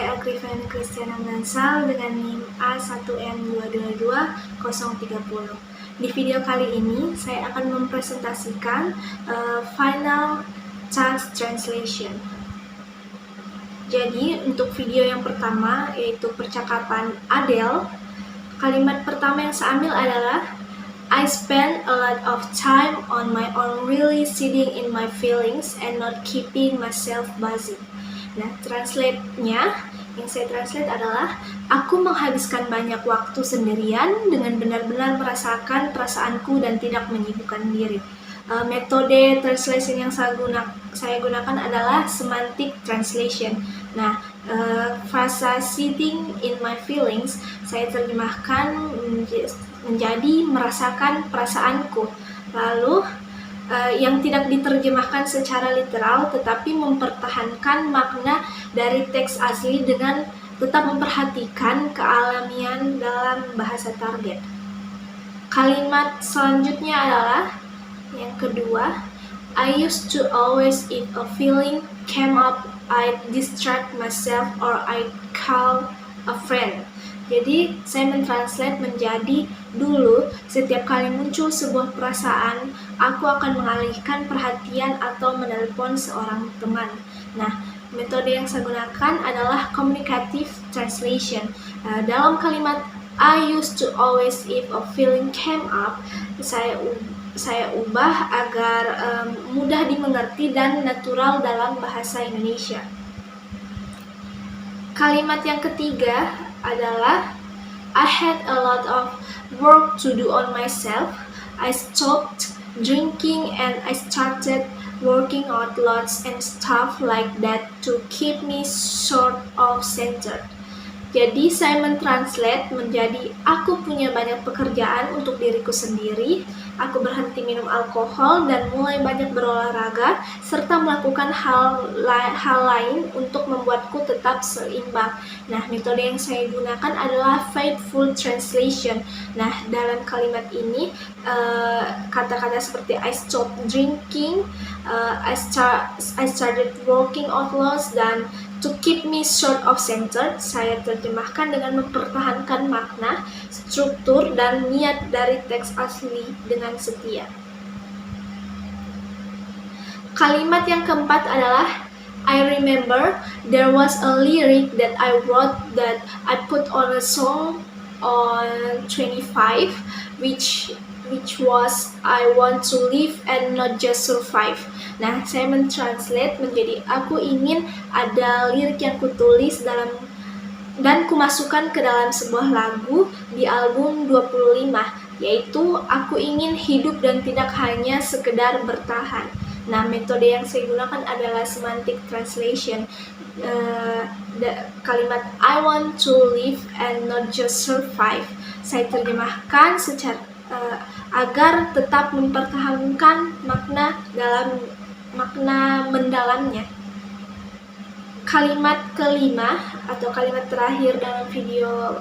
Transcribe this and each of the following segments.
saya Agrifani Kristiana Mansal dengan NIM A1M222030. Di video kali ini, saya akan mempresentasikan Final Task Translation. Jadi, untuk video yang pertama, yaitu percakapan Adele, kalimat pertama yang saya ambil adalah I spend a lot of time on my own, really sitting in my feelings and not keeping myself busy. Nah, translate-nya yang saya translate adalah aku menghabiskan banyak waktu sendirian dengan benar-benar merasakan perasaanku dan tidak menyibukkan diri. Metode translation yang saya gunakan adalah semantic translation. Nah, frasa sitting in my feelings saya terjemahkan menjadi merasakan perasaanku. Lalu yang tidak diterjemahkan secara literal tetapi mempertahankan makna dari teks asli dengan tetap memperhatikan kealamian dalam bahasa target. Kalimat selanjutnya adalah yang kedua, I used to always, if a feeling came up, I'd distract myself or I'd call a friend. Jadi, saya mentranslate menjadi dulu, setiap kali muncul sebuah perasaan, aku akan mengalihkan perhatian atau menelpon seorang teman. Nah, metode yang saya gunakan adalah communicative translation. Dalam kalimat I used to always, if a feeling came up, saya ubah agar mudah dimengerti dan natural dalam bahasa Indonesia. Kalimat yang ketiga adalah I had a lot of work to do on myself. I stopped drinking and I started working out lots and stuff like that to keep me sort of centered. Jadi saya mentranslate menjadi aku punya banyak pekerjaan untuk diriku sendiri, aku berhenti minum alkohol dan mulai banyak berolahraga, serta melakukan hal lain untuk membuatku tetap seimbang. Nah, metode yang saya gunakan adalah faithful translation. Nah, dalam kalimat ini, kata-kata seperti I stopped drinking, I started working out lots, dan to keep me sort of centered, saya terjemahkan dengan mempertahankan makna, struktur, dan niat dari teks asli dengan setia. Kalimat yang keempat adalah I remember there was a lyric that I wrote that I put on a song on 25, which was I want to live and not just survive. Nah, saya mentranslate menjadi aku ingin ada lirik yang kutulis dan kumasukkan ke dalam sebuah lagu di album 25, yaitu aku ingin hidup dan tidak hanya sekedar bertahan. Nah, metode yang saya gunakan adalah semantic translation. Kalimat I want to live and not just survive saya terjemahkan secara agar tetap mempertahankan makna mendalamnya. Kalimat kelima atau kalimat terakhir dalam video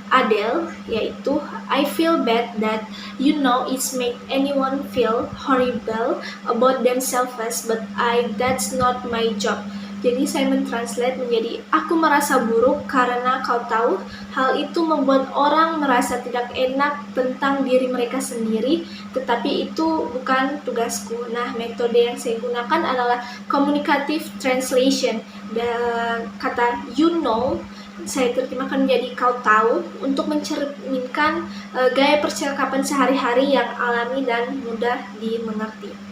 Adele yaitu I feel bad that it's make anyone feel horrible about themselves, but that's not my job. Jadi saya mentranslate menjadi aku merasa buruk karena kau tahu hal itu membuat orang merasa tidak enak tentang diri mereka sendiri, tetapi itu bukan tugasku. Nah, metode yang saya gunakan adalah communicative translation. Dan kata saya terjemahkan menjadi kau tahu untuk mencerminkan gaya percakapan sehari-hari yang alami dan mudah dimengerti.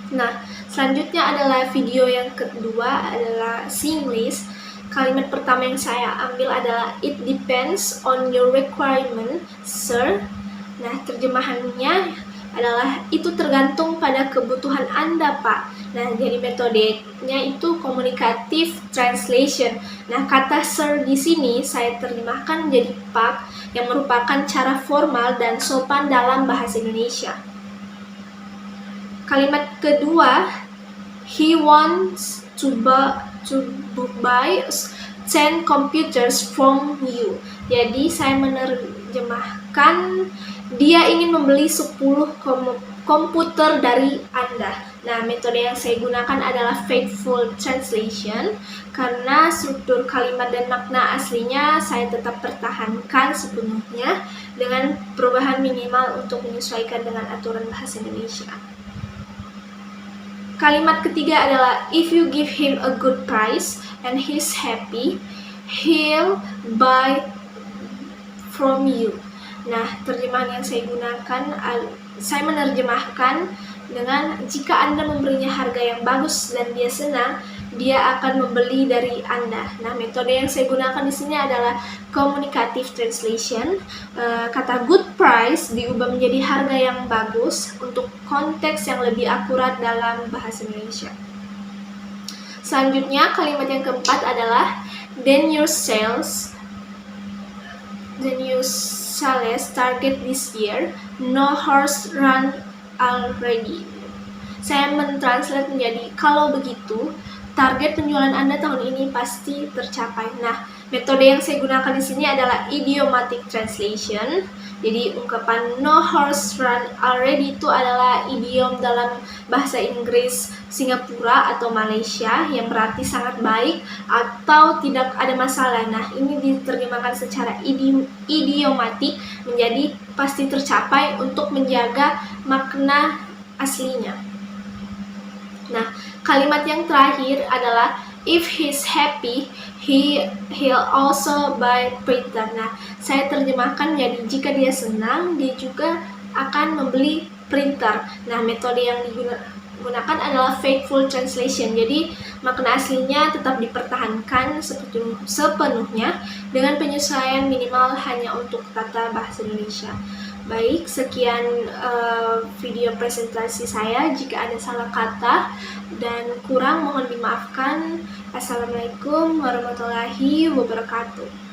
Nah, selanjutnya adalah video yang kedua adalah Singlish. Kalimat pertama yang saya ambil adalah it depends on your requirement, sir. Nah, terjemahannya adalah itu tergantung pada kebutuhan Anda, Pak. Nah, jadi metodenya itu communicative translation. Nah, kata sir di sini saya terjemahkan menjadi Pak, yang merupakan cara formal dan sopan dalam bahasa Indonesia. Kalimat kedua, he wants to buy 10 computers from you. Jadi saya menerjemahkan dia ingin membeli 10 komputer dari Anda. Nah, metode yang saya gunakan adalah faithful translation karena struktur kalimat dan makna aslinya saya tetap pertahankan sepenuhnya dengan perubahan minimal untuk menyesuaikan dengan aturan bahasa Indonesia. Kalimat ketiga adalah if you give him a good price and he's happy, he'll buy from you. Nah, terjemahan yang saya gunakan, saya menerjemahkan dengan jika Anda memberinya harga yang bagus dan dia senang, dia akan membeli dari Anda. Nah, metode yang saya gunakan di sini adalah communicative translation. Kata good price diubah menjadi harga yang bagus untuk konteks yang lebih akurat dalam bahasa Indonesia. Selanjutnya, kalimat yang keempat adalah then your sales target this year, no horse run already. Saya mentranslate menjadi kalau begitu, target penjualan Anda tahun ini pasti tercapai. Nah, metode yang saya gunakan di sini adalah idiomatic translation. Jadi ungkapan no horse run already itu adalah idiom dalam bahasa Inggris Singapura atau Malaysia yang berarti sangat baik atau tidak ada masalah. Nah, ini diterjemahkan secara idiomatik menjadi pasti tercapai untuk menjaga makna aslinya. Nah, kalimat yang terakhir adalah if he's happy, he'll also buy printer. Nah, saya terjemahkan jadi jika dia senang, dia juga akan membeli printer. Nah, metode yang digunakan adalah faithful translation. Jadi, makna aslinya tetap dipertahankan sepenuhnya dengan penyesuaian minimal hanya untuk tata bahasa Indonesia. Baik, sekian video presentasi saya. Jika ada salah kata dan kurang mohon dimaafkan. Assalamualaikum warahmatullahi wabarakatuh.